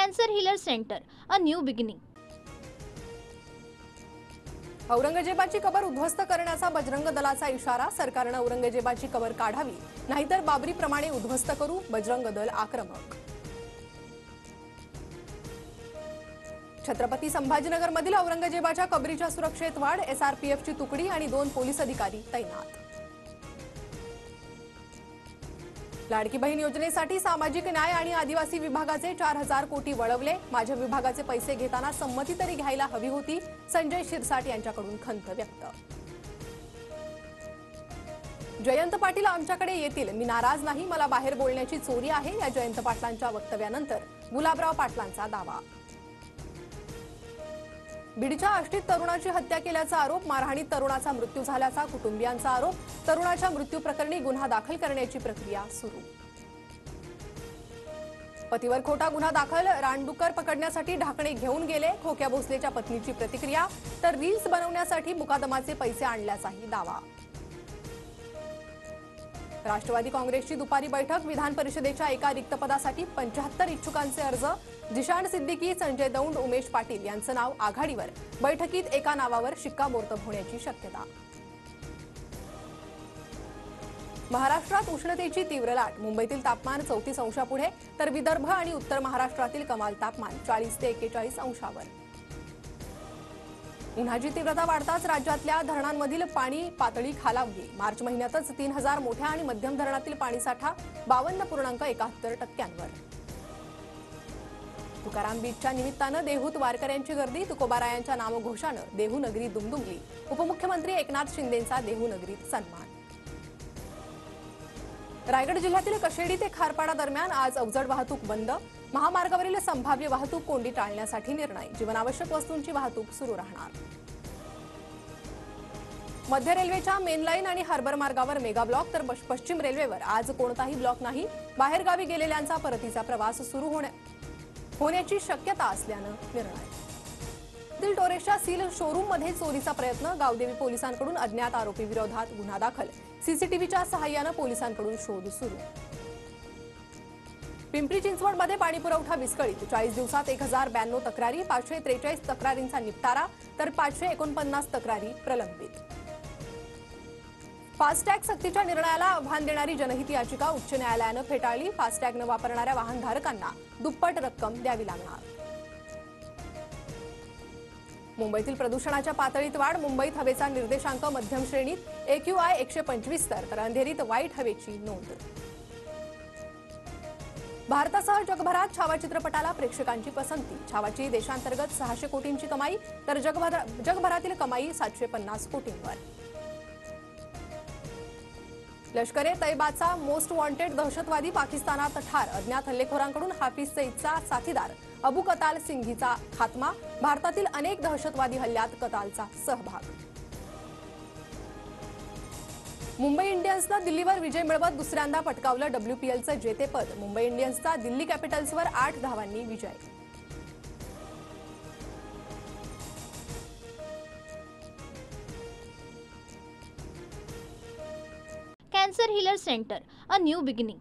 Cancer healer centre, a new beginning. औरंगजेबाची कबर उद्ध्वस्त करण्याचा बजरंग दलाचा इशारा. सरकारने औरंगजेबाची कबर काढावी, नाहीतर बाबरीप्रमाणे उद्ध्वस्त करू. बजरंग दल आक्रमक. छत्रपती संभाजीनगरमधील औरंगजेबाच्या कबरीच्या सुरक्षेत वाढ. एसआरपीएफची तुकडी आणि 2 पोलीस अधिकारी तैनात. लाडकी बहीण योजनेसाठी सामाजिक न्याय आणि आदिवासी विभागाचे 4,000 कोटी वळवले. माझ्या विभागाचे पैसे घेताना संमती तरी घ्यायला हवी होती. संजय शिरसाट यांच्याकडून खंत व्यक्त. जयंत पाटील आमच्याकडे येतील, मी नाराज नाही, मला बाहेर बोलण्याची चोरी आहे, या जयंत पाटलांच्या वक्तव्यानंतर गुलाबराव पाटलांचा दावा. बीडच्या आष्टीत तरुणाची हत्या केल्याचा आरोप. मारहाणीत तरुणाचा मृत्यू झाल्याचा कुटुंबियांचा आरोप. तरुणाच्या मृत्यू प्रकरणी गुन्हा दाखल करण्याची प्रक्रिया सुरू. पतीवर खोटा गुन्हा दाखल. रानडुक्कर पकडण्यासाठी ढाकणे घेऊन गेले. खोक्या भोसलेच्या पत्नीची प्रतिक्रिया. तर रील्स बनवण्यासाठी मुकादमाचे पैसे आणल्याचाही दावा. राष्ट्रवादी काँग्रेसची दुपारी बैठक. विधान परिषदेच्या एका रिक्त पदासाठी 75 इच्छुकांचे अर्ज. जिशान सिद्दीकी, संजय दौंड, उमेश पाटील यांचं नाव आघाडीवर. बैठकीत एका नावावर शिक्कामोर्तब होण्याची शक्यता. महाराष्ट्रात उष्णतेची तीव्र लाट. मुंबईतील तापमान 34 अंशापुढे, तर विदर्भ आणि उत्तर महाराष्ट्रातील कमाल तापमान 40 ते 41 अंशावर. उन्हाची तीव्रता वाढताच राज्यातल्या धरणांमधील पाणी पातळी खालावली. मार्च महिन्यातच 3,000 मोठ्या आणि मध्यम धरणातील पाणीसाठा 52.71%. तुकाराम बीजच्या निमित्तानं देहूत वारकऱ्यांची गर्दी. तुकोबारायांच्या नामघोषानं देहू नगरी दुमदुमली. उपमुख्यमंत्री एकनाथ शिंदेंचा देहू नगरीत सन्मान. रायगड जिल्ह्यातील कशेडी ते खारपाडा दरम्यान आज अवजड वाहतूक बंद. महामार्गावरील संभाव्य वाहतूक कोंडी टाळण्यासाठी निर्णय. जीवनावश्यक वस्तूंची वाहतूक सुरू राहणार. मध्य रेल्वेच्या मेनलाईन आणि हार्बर मार्गावर मेगा ब्लॉक, तर पश्चिम रेल्वेवर आज कोणताही ब्लॉक नाही. बाहेरगावी गेलेल्यांचा परतीचा प्रवास सुरू होण्याची शक्यता असल्यानं निर्णय. टोरेसच्या सील शोरूममध्ये चोरीचा प्रयत्न. गावदेवी पोलिसांकडून अज्ञात आरोपी विरोधात गुन्हा दाखल. सीसीटीव्हीच्या सहाय्यानं पोलिसांकडून शोध सुरू. पिंपरी चिंचवडमध्ये पाणीपुरवठा विस्कळीत. 40 दिवसात 1,092 तक्रारी. 543 तक्रारींचा निपटारा, तर 549 तक्रारी प्रलंबित. फास्टॅग सक्तीच्या निर्णयाला आव्हान देणारी जनहित याचिका उच्च न्यायालयानं फेटाळली. फास्टॅग न वापरणाऱ्या वाहनधारकांना दुप्पट रक्कम द्यावी लागणार. मुंबईतील प्रदूषणाच्या पातळीत वाढ. मुंबईत हवेचा निर्देशांक मध्यम श्रेणीत. AQI 175, तर अंधेरीत वाईट हवेची नोंद. भारतासह जगभरात छावा चित्रपटाला प्रेक्षकांची पसंती. छावाची देशांतर्गत 600 कोटींची कमाई, तर जगभरातील कमाई 750 कोटींवर. लष्कर ए तैयबाचा मोस्ट वॉन्टेड दहशतवादी पाकिस्तानात ठार. अज्ञात हल्लेखोरांकडून हाफिज सईदचा साथीदार अबू कताल सिंघीचा खात्मा. भारतातील अनेक दहशतवादी हल्ल्यात कतालचा सहभाग. मुंबई इंडियन्सनं दिल्लीवर विजय मिळवत दुसऱ्यांदा पटकावलं WPLचं जेतेपद. मुंबई इंडियन्सचा दिल्ली कॅपिटल्सवर 8 धावांनी विजय. Cancer healer centre, a new beginning.